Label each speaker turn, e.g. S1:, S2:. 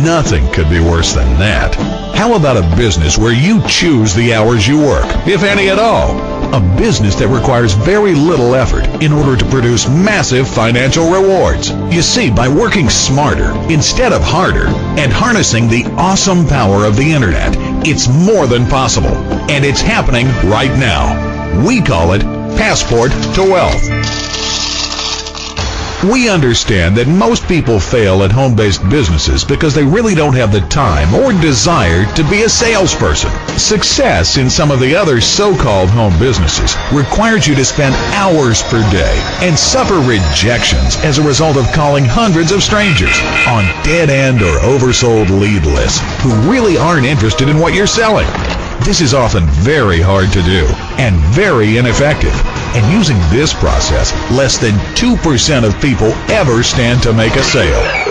S1: Nothing could be worse than that. How about a business where you choose the hours you work, if any at all? A business that requires very little effort in order to produce massive financial rewards. You see, by working smarter instead of harder and harnessing the awesome power of the internet, it's more than possible. And it's happening right now. We call it Passport to Wealth. We understand that most people fail at home-based businesses because they really don't have the time or desire to be a salesperson. Success in some of the other so-called home businesses requires you to spend hours per day and suffer rejections as a result of calling hundreds of strangers on dead-end or oversold lead lists who really aren't interested in what you're selling. This is often very hard to do and very ineffective. And using this process, less than 2% of people ever stand to make a sale.